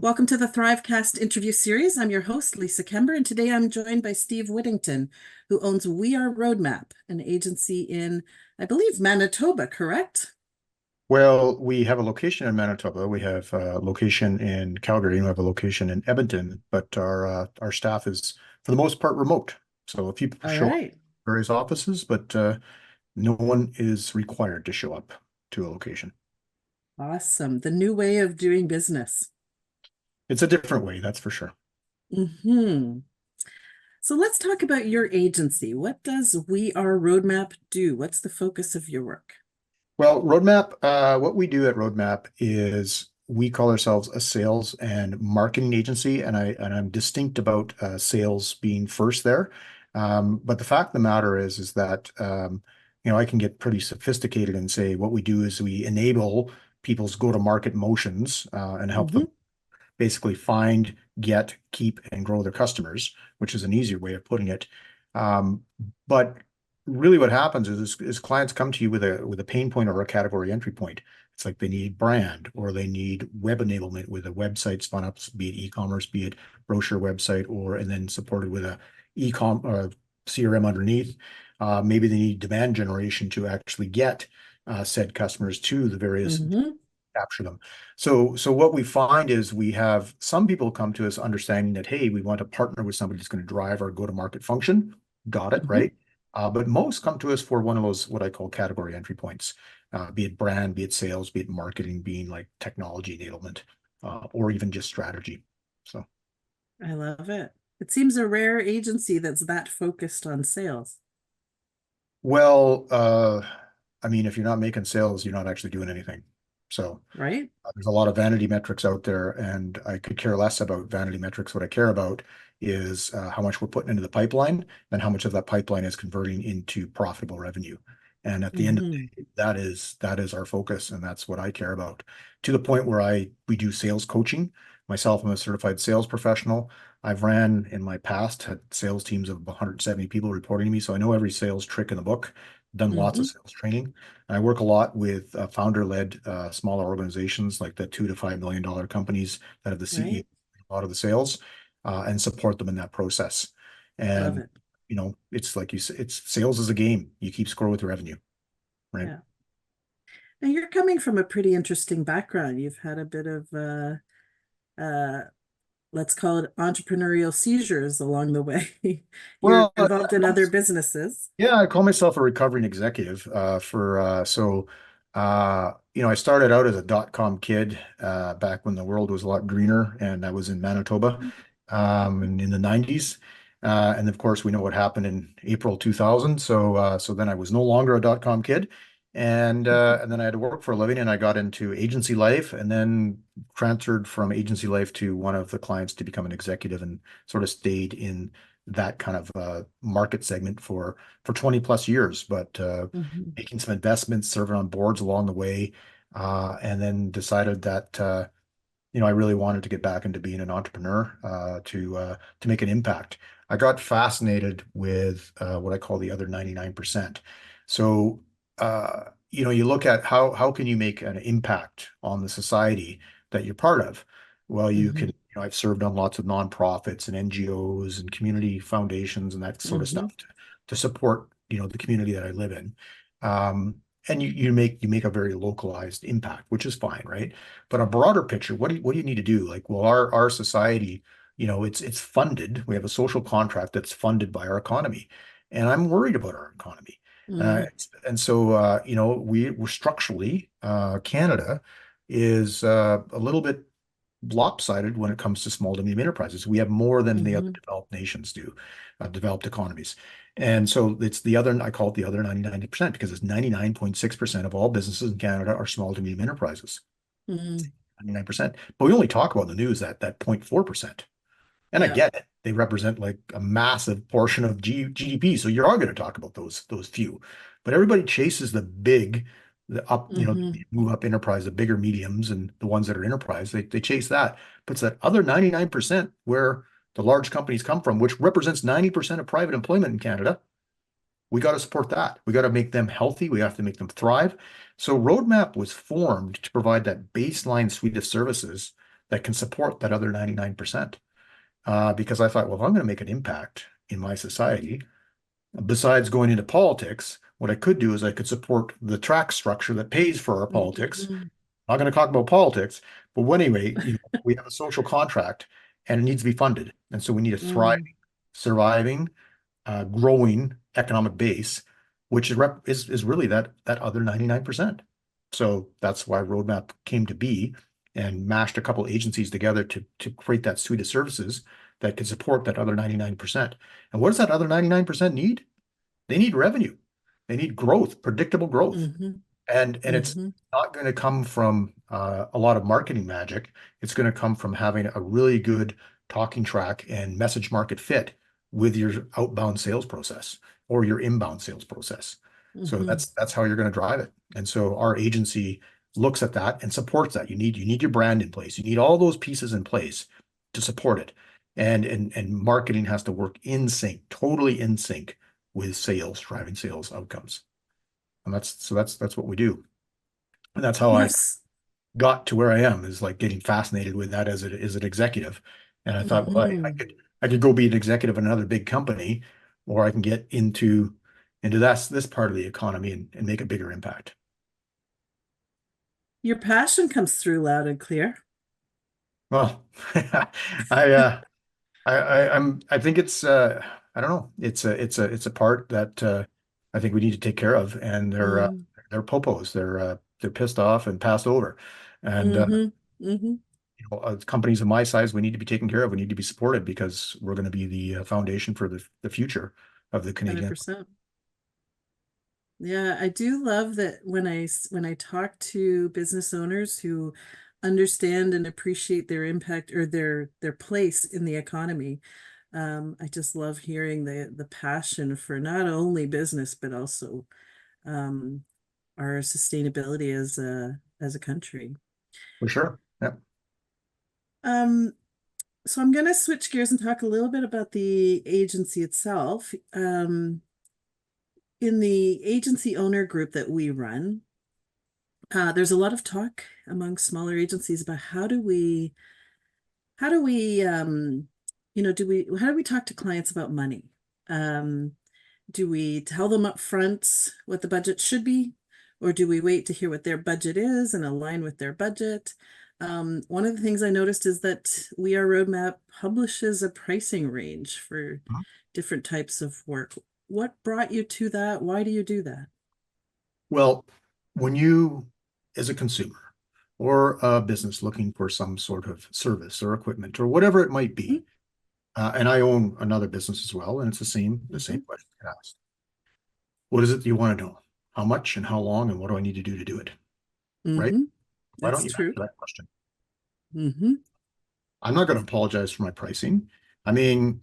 Welcome to the ThriveCast interview series. I'm your host, Lisa Kemper, and today I'm joined by Steve Whittington, who owns We Are Roadmap, an agency in, I believe, Manitoba, correct? Well, we have a location in Manitoba. We have a location in Calgary, and we have a location in Edmonton. But our staff is, for the most part, remote. So a few people All show up right. at various offices, but no one is required to show up to a location. Awesome. The new way of doing business. It's a different way, that's for sure. Hmm. So let's talk about your agency. What does We Are Roadmap do? What's the focus of your work? Well, what we do at Roadmap is we call ourselves a sales and marketing agency, and I'm distinct about sales being first there. But the fact of the matter is that I can get pretty sophisticated and say what we do is we enable people's go-to-market motions and help them Hmm. basically find, get, keep, and grow their customers, which is an easier way of putting it. Um, but really what happens is clients come to you with a pain point or a category entry point. It's like they need brand or they need web enablement with a website spun up, be it e-commerce, be it brochure website, and then supported with a e-com CRM underneath. Maybe they need demand generation to actually get said customers to the various Hmm. capture them. So what we find is we have some people come to us understanding that, hey, we want to partner with somebody that's going to drive our go-to-market function. Got it, Hmm. right? But most come to us for one of those, what I call category entry points, be it brand, be it sales, be it marketing, being like technology enablement, or even just strategy. So, I love it. It seems a rare agency that's that focused on sales, well, I mean, if you're not making sales, you're not actually doing anything. So right? there's a lot of vanity metrics out there, and I could care less about vanity metrics. What I care about is how much we're putting into the pipeline and how much of that pipeline is converting into profitable revenue. And at the end of Hmm. the day, that is our focus, and that's what I care about. To the point where we do sales coaching. Myself, I'm a certified sales professional. I've ran in my past had sales teams of 170 people reporting to me, so I know every sales trick in the book. Done lots of Hmm. sales training. I work a lot with founder-led smaller organizations like the $2 to $5 million companies that have the CEO Right? a lot of the sales and support them in that process. Love And it. it's like you said, it's sales is a game. You keep score with revenue, right? Yeah. Now you're coming from a pretty interesting background. You've had a bit of uh let's call it entrepreneurial seizures along the way. You're Well, involved in other businesses. yeah, I call myself a recovering executive I started out as a dot-com kid back when the world was a lot greener, and I was in Manitoba and in the 90s. And of course, we know what happened in April 2000. So then I was no longer a dot-com kid, and then I had to work for a living, and I got into agency life, and then transferred from agency life to one of the clients to become an executive, and sort of stayed in that kind of market segment for 20 plus years, but Mhm. making some investments, serving on boards along the way, and then decided that I really wanted to get back into being an entrepreneur to make an impact. I got fascinated with what I call the other 99%. So you look at how can you make an impact on the society that you're part of? Well, you can. Mhm. I've served on lots of nonprofits and NGOs and community foundations and that sort of Mhm. stuff to support the community that I live in. Um, and you make a very localized impact, which is fine, right? But a broader picture, what do you need to do? Like, well, our society, it's funded. We have a social contract that's funded by our economy, and I'm worried about our economy. Uh, Mhm. and so, we're structurally, Canada is a little bit lopsided when it comes to small to medium enterprises. We have more than the other Mhm. developed nations do, developed economies. And so it's the other, I call it the other 99% because it's 99.6% of all businesses in Canada are small to medium enterprises. Mhm. 99%. But we only talk about in the news that 0.4%. And I Yeah. get it. They represent like a massive portion of GDP. So you're all going to talk about those few. But everybody chases the big, the up, Mhm. move up enterprise, the bigger mediums and the ones that are enterprise. They chase that. But it's that other 99% where the large companies come from, which represents 90% of private employment in Canada. We got to support that. We got to make them healthy. We have to make them thrive. So Roadmap was formed to provide that baseline suite of services that can support that other 99%. Because I thought, well, if I'm going to make an impact in my society, besides going into politics, what I could do is I could support the track structure that pays for our politics. Mhm. Not going to talk about politics, but well, anyway, we have a social contract and it needs to be funded. And so we need a Mm. thriving, surviving, growing economic base, which is really that other 99%. So that's why Roadmap came to be and mashed a couple agencies together to create that suite of services that can support that other 99%. And what does that other 99% need? They need revenue. They need growth, predictable growth. Mhm. And it's Mhm. not going to come from a lot of marketing magic. It's going to come from having a really good talking track and message market fit with your outbound sales process or your inbound sales process. So Mhm. that's how you're going to drive it. And so our agency looks at that and supports that. You need your brand in place. You need all those pieces in place to support it. And marketing has to work in sync, totally in sync with sales, driving sales outcomes. And that's what we do. And that's how You I have s- got to where I am, is like getting fascinated with that as an executive. And I thought, well, Mhm. I could go be an executive in another big company, or I can get into this part of the economy and make a bigger impact. Your passion comes through loud and clear. Well, I I think it's I don't know. It's a part that I think we need to take care of, and Mm. they're popos. They're pissed off and passed over. And Mhm. Mhm. companies of my size, we need to be taken care of. We need to be supported because we're going to be the foundation for the future of the Canadian. 100%. Yeah, I do love that when I talk to business owners who understand and appreciate their impact or their place in the economy. I just love hearing the passion for not only business but also um, our sustainability as a country. For sure. Yeah. Um, so I'm going to switch gears and talk a little bit about the agency itself. In the agency owner group that we run, there's a lot of talk among smaller agencies about how do we how do we talk to clients about money? Um, do we tell them up front what the budget should be, or do we wait to hear what their budget is and align with their budget? One of the things I noticed is that We Are Roadmap publishes a pricing range for different types of work. What brought you to that? Why do you do that? Well, when you, as a consumer or a business looking for some sort of service or equipment or whatever it might be, and I own another business as well, and it's the same Mm-hmm. question asked. What is it that you want to know? How much and how long and what do I need to do to do it? Right? Mm-hmm. Why don't That's you true. answer that question? Mm-hmm. I'm not going to apologize for my pricing. I mean,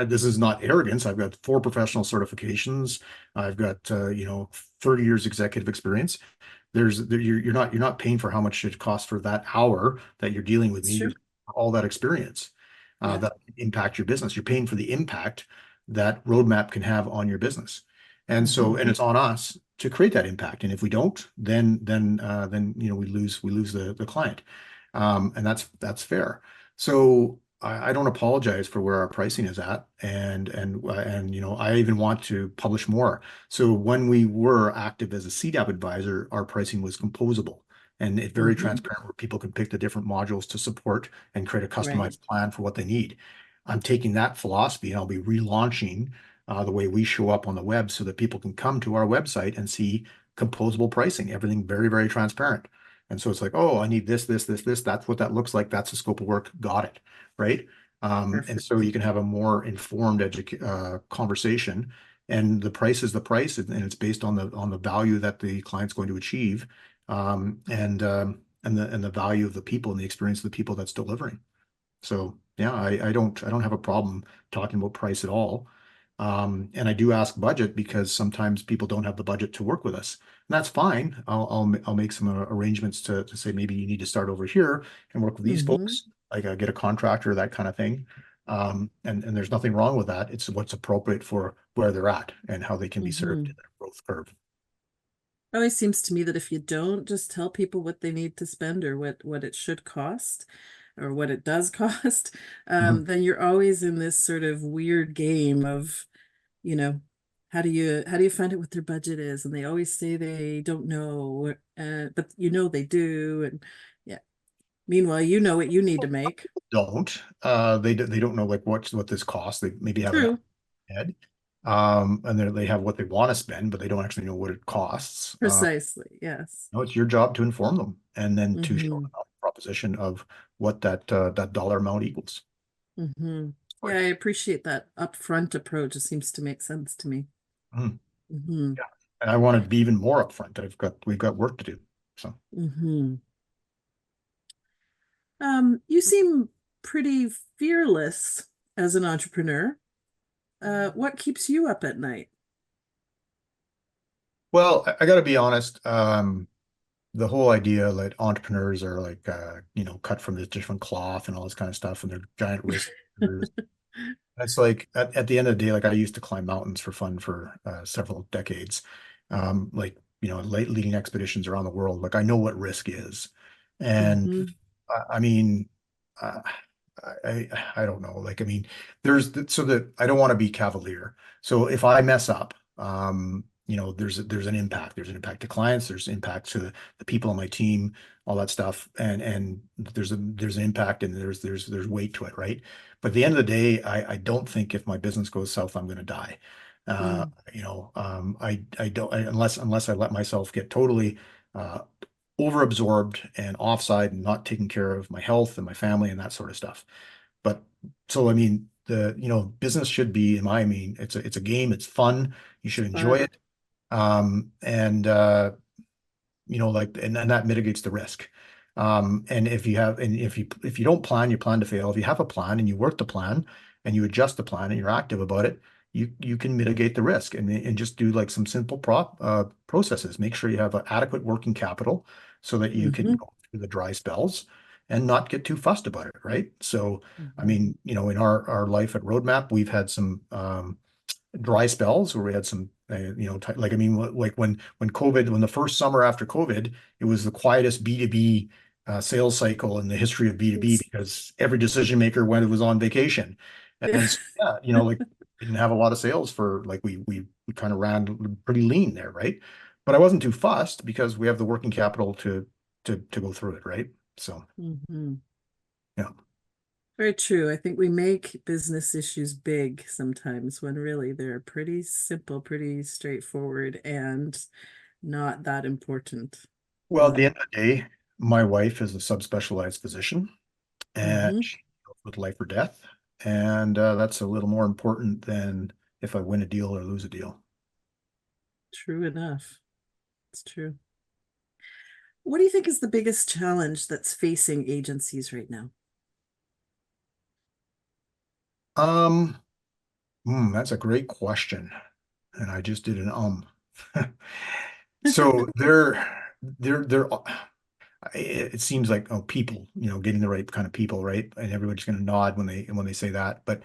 this is not arrogance. I've got 4 professional certifications. I've got 30 years executive experience. You're not paying for how much it costs for that hour that you're dealing with It's me. You're true. all that experience Yeah. that impact your business. You're paying for the impact that roadmap can have on your business, and Mm-hmm. so it's on us to create that impact. And if we don't, then we lose the client, and that's fair. So I don't apologize for where our pricing is at, and I even want to publish more. So when we were active as a CDAP advisor, our pricing was composable and it's very Mm-hmm. transparent where people can pick the different modules to support and create a Right. customized plan for what they need. I'm taking that philosophy and I'll be relaunching the way we show up on the web so that people can come to our website and see composable pricing, everything very, very transparent. And so it's like, oh, I need this, this, this, this. That's what that looks like. That's the scope of work. Got it. Right. And so Perfect. you can have a more informed conversation, and the price is the price, and it's based on the value that the client's going to achieve, and the value of the people and the experience of the people that's delivering. So yeah, I don't have a problem talking about price at all. And I do ask budget because sometimes people don't have the budget to work with us. And that's fine. I'll make some arrangements to say maybe you need to start over here and work with these Mm-hmm. folks, like get a contractor, that kind of thing. And there's nothing wrong with that. It's what's appropriate for where they're at and how they can be served Mm-hmm. in their growth curve. Always seems to me that if you don't just tell people what they need to spend or what it should cost or what it does cost, Mhm. then you're always in this sort of weird game of, you know, how do you find out what their budget is? And they always say they don't know, but they do. And yeah, meanwhile, you know what you need to make. Don't they don't know like what this costs. They maybe have an True, head, and they have what they want to spend, but they don't actually know what it costs. precisely. Yes. No, it's your job to inform them and then to show Mm-hmm. them a proposition of what that dollar amount equals. Mm-hmm. Yeah, I appreciate that upfront approach. It seems to make sense to me. Mhm. Mm-hmm. Yeah. And I want to be even more upfront. We've got work to do. So, Mm-hmm. You seem pretty fearless as an entrepreneur. What keeps you up at night? well, I got to be honest. The whole idea that entrepreneurs are like, cut from this different cloth and all this kind of stuff, and they're giant risk. It's like at the end of the day, like I used to climb mountains for fun for several decades, like leading expeditions around the world. Like I know what risk is, and Mm-hmm. I mean, uh, I don't know. Like I mean, so that I don't want to be cavalier. So if I mess up, there's an impact. There's an impact to clients. There's impact to the people on my team, all that stuff, and there's an impact and there's weight to it, right? But at the end of the day, I don't think if my business goes south, I'm going to die. Mm. I don't unless I let myself get totally uh, overabsorbed and offside and not taking care of my health and my family and that sort of stuff. But so I mean, business should be, in my I mean, it's a game. It's fun. You should enjoy Fun. it. And like, and that mitigates the risk. And if you don't plan, you plan to fail. If you have a plan and you work the plan and you adjust the plan and you're active about it, you can mitigate the risk and just do like some simple processes. Make sure you have adequate working capital so that you can Mm-hmm. go through the dry spells and not get too fussed about it, right? So, I Mm-hmm. mean, in our life at Roadmap, we've had some dry spells where we had some, like I mean, like when the first summer after COVID, it was the quietest B2B sales cycle in the history of B2B It's, because every decision maker was on vacation, yeah. and so, yeah, like didn't have a lot of sales for like we kind of ran pretty lean there, right? But I wasn't too fussed because we have the working capital to go through it, right? So Mm-hmm. yeah. Very true. I think we make business issues big sometimes when really they're pretty simple, pretty straightforward, and not that important. Well, at the end of the day, my wife is a subspecialized physician and Mm-hmm. she deals with life or death. And that's a little more important than if I win a deal or lose a deal. True enough. It's true. What do you think is the biggest challenge that's facing agencies right now? Um, that's a great question. And I just did an. So they're it seems like people, getting the right kind of people, right? And everybody's going to nod when they say that. But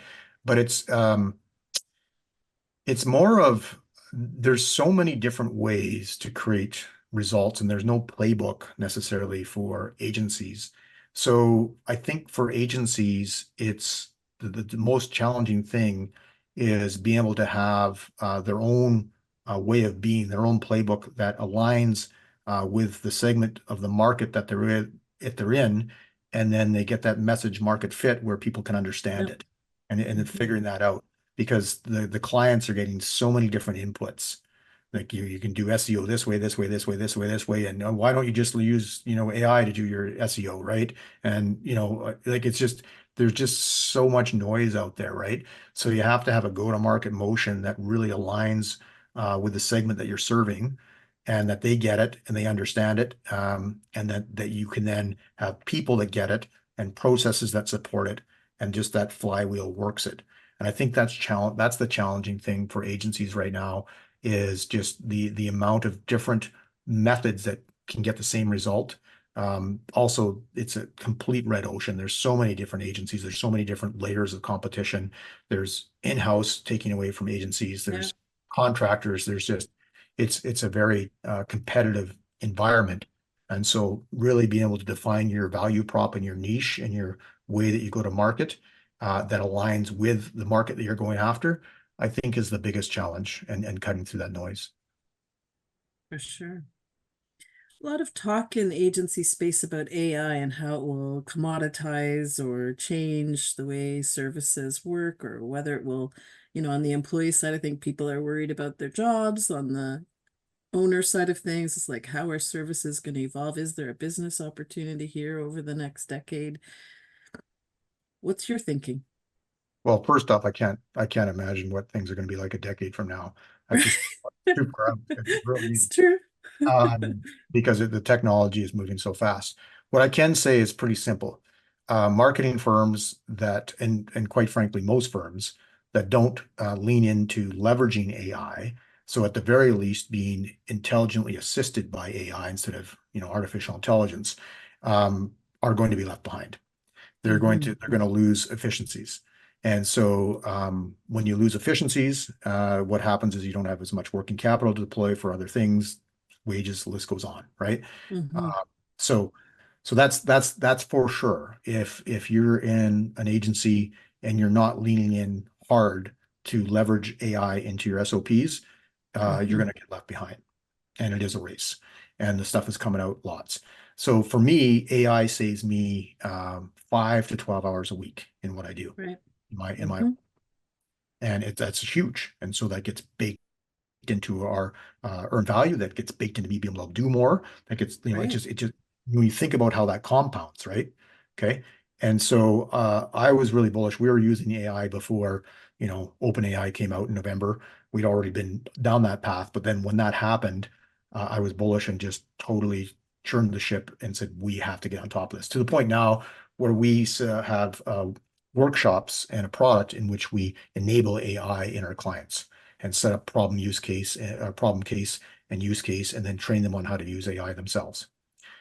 it's more of there's so many different ways to create results, and there's no playbook necessarily for agencies. So I think for agencies, it's the most challenging thing is being able to have their own way of being, their own playbook that aligns with the segment of the market that they're in, if they're in, and then they get that message market fit where people can understand Yep. it, and then Mm-hmm. figuring that out because the clients are getting so many different inputs. Like you can do SEO this way, this way, this way, this way, this way, and why don't you just use AI to do your SEO, right? And like it's just there's just so much noise out there, right? So you have to have a go-to-market motion that really aligns with the segment that you're serving, and that they get it and they understand it, and that you can then have people that get it and processes that support it, and just that flywheel works it. And I think that's the challenging thing for agencies right now is just the amount of different methods that can get the same result. Also, it's a complete red ocean. There's so many different agencies. There's so many different layers of competition. There's in-house taking away from agencies. Yeah. There's contractors. There's just it's a very competitive environment. And so really being able to define your value prop and your niche and your way that you go to market that aligns with the market that you're going after, I think is the biggest challenge and cutting through that noise. For sure. A lot of talk in the agency space about AI and how it will commoditize or change the way services work, or whether it will, on the employee side, I think people are worried about their jobs. On the owner side of things, it's like, how are services going to evolve? Is there a business opportunity here over the next decade? What's your thinking? Well, first off, I can't imagine what things are going to be like a decade from now. That's just too far out. It really It's true. um, because the technology is moving so fast. What I can say is pretty simple. Marketing firms that, and quite frankly, most firms that don't lean into leveraging AI, so at the very least being intelligently assisted by AI instead of, artificial intelligence, are going to be left behind. Hmm. They're going to lose efficiencies. And so when you lose efficiencies, what happens is you don't have as much working capital to deploy for other things, wages, the list goes on, right? Hmm. Uh, so so that's for sure. If you're in an agency and you're not leaning in hard to leverage AI into your SOPs, you're Hmm. going to get left behind, and it is a race, and the stuff is coming out lots. So for me, AI saves me 5 to 12 hours a week in what I do Right. in my Hmm. and that's huge. And so that gets baked into our earned value, that gets baked into me being able to do more. That gets, Right. it just when you think about how that compounds, right? Okay. And so I was really bullish. We were using AI before, OpenAI came out in November. We'd already been down that path, but then when that happened, I was bullish and just totally churned the ship and said we have to get on top of this, to the point now where we have workshops and a product in which we enable AI in our clients and set up problem case and use case, and then train them on how to use AI themselves.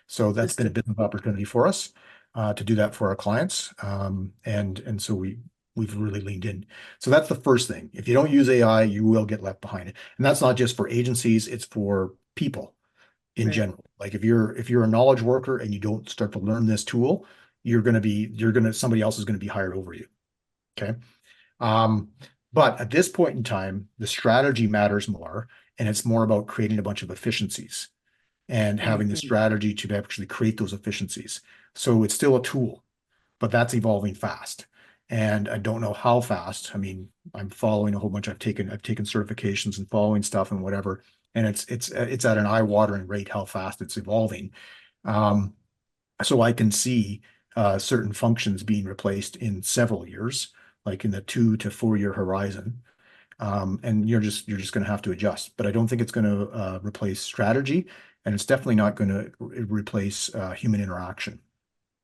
So that's Just been a to, business opportunity for us to do that for our clients, and so we've really leaned in. So that's the first thing. If you don't use AI, you will get left behind. And that's not just for agencies; it's for people in right. general. Like if you're a knowledge worker and you don't start to learn this tool, somebody else is going to be hired over you. Okay. Um, but at this point in time, the strategy matters more, and it's more about creating a bunch of efficiencies and I having the agree. strategy to actually create those efficiencies. So it's still a tool, but that's evolving fast. And I don't know how fast. I mean, I'm following a whole bunch. I've taken certifications and following stuff and whatever, and it's at an eye-watering rate how fast it's evolving. Um, so I can see certain functions being replaced in several years, like in the 2 to 4 year horizon. And you're just going to have to adjust. But I don't think it's going to replace strategy, and it's definitely not going to replace human interaction.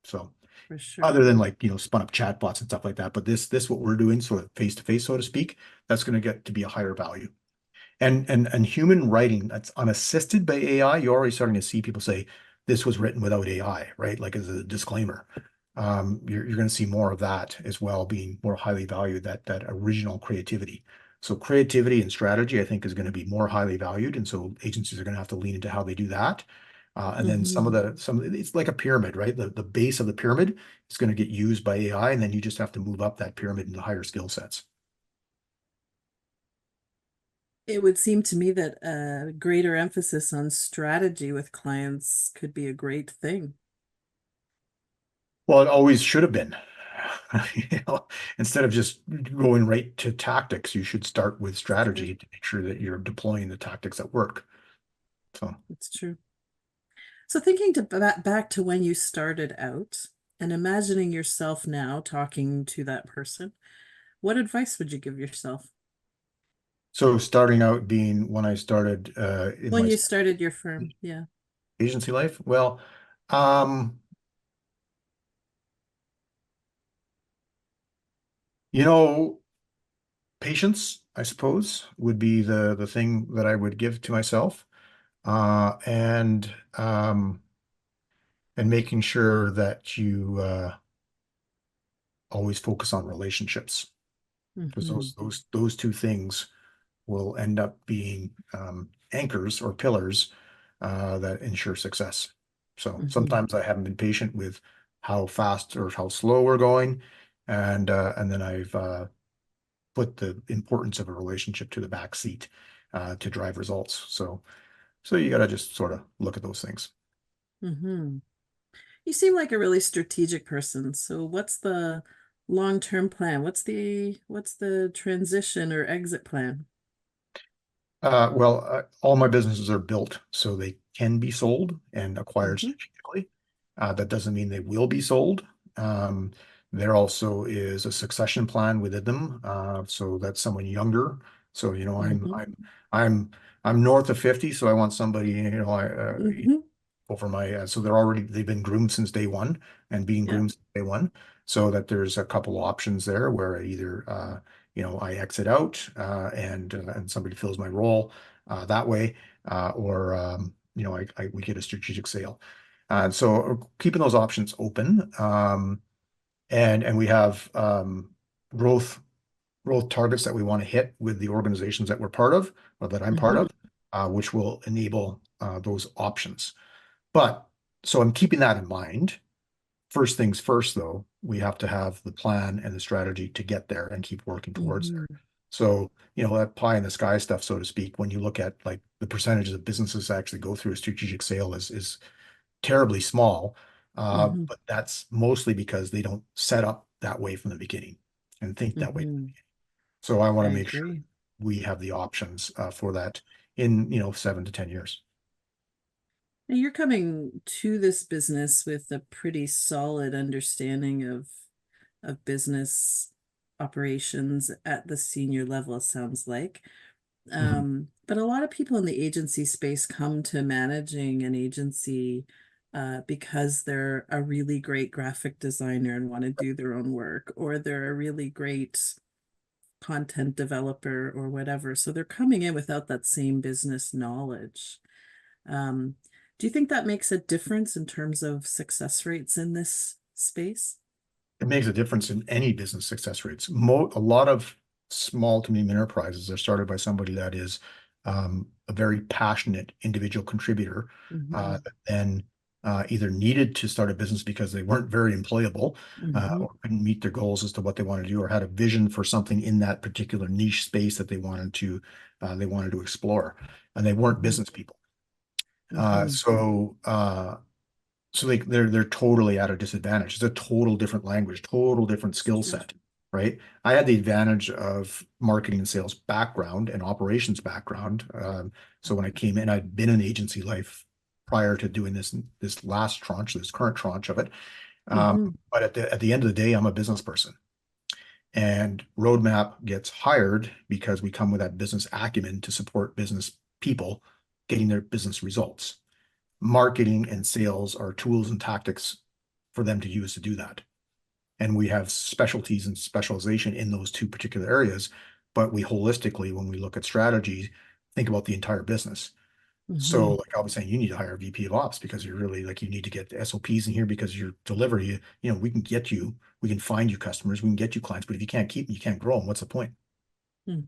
So For sure. other than like spun up chatbots and stuff like that, but this what we're doing, sort of face to face, so to speak, that's going to get to be a higher value. And human writing that's unassisted by AI, you're already starting to see people say this was written without AI, right? Like as a disclaimer. You're going to see more of that as well, being more highly valued, that original creativity. So creativity and strategy, I think, is going to be more highly valued, and so agencies are going to have to lean into how they do that. And then Hmm. it's like a pyramid, right? The base of the pyramid is going to get used by AI, and then you just have to move up that pyramid into higher skill sets. It would seem to me that a greater emphasis on strategy with clients could be a great thing. Well, it always should have been. You know, instead of just going right to tactics, you should start with It's true. strategy to make sure that you're deploying the tactics that work. So, It's true. So thinking back to when you started out and imagining yourself now talking to that person, what advice would you give yourself so starting out being when I started in when my you started your firm? Yeah. agency life, well, um, you know, patience, I suppose, would be the thing that I would give to myself, and making sure that you always focus on relationships, because Hmm. those two things will end up being anchors or pillars that ensure success. So Hmm. sometimes I haven't been patient with how fast or how slow we're going, and then I've put the importance of a relationship to the back seat to drive results. So you got to just sort of look at those things. Hmm. You seem like a really strategic person. So what's the long-term plan? What's the transition or exit plan? All my businesses are built so they can be sold and acquired Hmm. strategically. That doesn't mean they will be sold. Um, there also is a succession plan within them, so that's someone younger. So Hmm. I'm I'm north of 50, so I want somebody Hmm. over my so they've been groomed since day one and being Yeah. groomed since day one, so that there's a couple options there where either I exit out and somebody fills my role that way, or we get a strategic sale. So keeping those options open, and we have growth growth targets that we want to hit with the organizations that we're part of or that I'm part Hmm. of, which will enable those options. But so I'm keeping that in mind. First things first, though, we have to have the plan and the strategy to get there and keep working towards there. Hmm. So, that pie in the sky stuff, so to speak, when you look at like the percentages of businesses that actually go through a strategic sale is terribly small. Hmm. But that's mostly because they don't set up that way from the beginning and think that way. Hmm. So I want I to make sure agree. we have the options for that in 7 to 10 years. Now, you're coming to this business with a pretty solid understanding of business operations at the senior level, it sounds like. Mhm. But a lot of people in the agency space come to managing an agency because they're a really great graphic designer and want to do their own work, or they're a really great content developer or whatever. So they're coming in without that same business knowledge. Um, do you think that makes a difference in terms of success rates in this space? It makes a difference in any business success rates. A lot of small to medium enterprises are started by somebody that is a very passionate individual contributor Hmm. that then either needed to start a business because they weren't very employable Hmm. or couldn't meet their goals as to what they wanted to do, or had a vision for something in that particular niche space that they wanted to explore, and they weren't Hmm. business people. Uh, Hmm. so uh, so they're totally at a disadvantage. It's a total different language, total different skill Sure. set, right? I had the advantage of marketing and sales background and operations background. So when I came in, I'd been in agency life prior to doing this last tranche, this current tranche of it. Hmm. But at the end of the day, I'm a business person, and Roadmap gets hired because we come with that business acumen to support business people getting their business results. Marketing and sales are tools and tactics for them to use to do that. And we have specialties and specialization in those two particular areas. But we holistically, when we look at strategy, think about the entire business. So, Hmm. like I was saying, you need to hire a VP of ops because you're really like you need to get the SOPs in here because your delivery, we can find you customers, we can get you clients, but if you can't keep them, you can't grow them. What's the point? Hmm.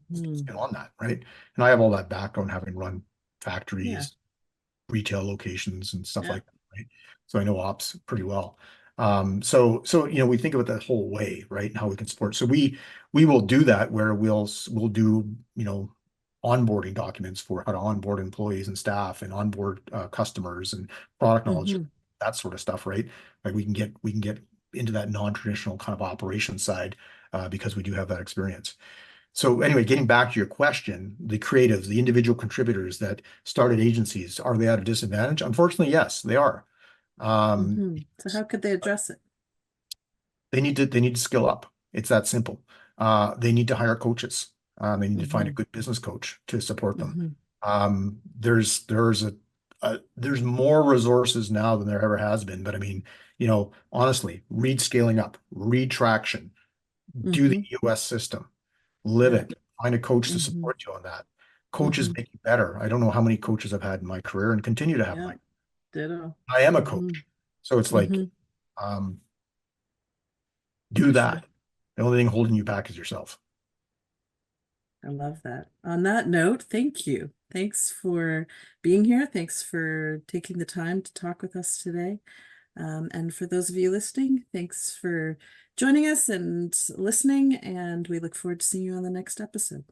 On that, right? And I have all that background having run Yeah. factories, retail locations and stuff Yeah. like that, right? So I know ops pretty well. So we think of it that whole way, right? And how we can support. So we will do that where we'll do onboarding documents for how to onboard employees and staff and onboard customers and product knowledge, Hmm. that sort of stuff, right? Like we can get into that non-traditional kind of operation side because we do have that experience. So anyway, getting back to your question, the creatives, the individual contributors that started agencies, are they at a disadvantage? Unfortunately, yes, they are. Hmm. So how could they address it? They need to skill up. It's that simple. They need to hire coaches. They need to find a Hmm. good business coach to support them. Hmm. There's more resources now than there ever has been. But I mean, honestly, read Scaling Up, read Traction, do the Hmm. EOS system, live Yeah. it, find a coach to Hmm. support you on that. Coaches Hmm. make you better. I don't know how many coaches I've had in my career and continue to have in Yeah. my. Ditto. I am a Hmm. coach, so it's like Hmm. um, do For sure. that. The only thing holding you back is yourself. I love that. On that note, thank you. Thanks for being here. Thanks for taking the time to talk with us today. And for those of you listening, thanks for joining us and listening. And we look forward to seeing you on the next episode.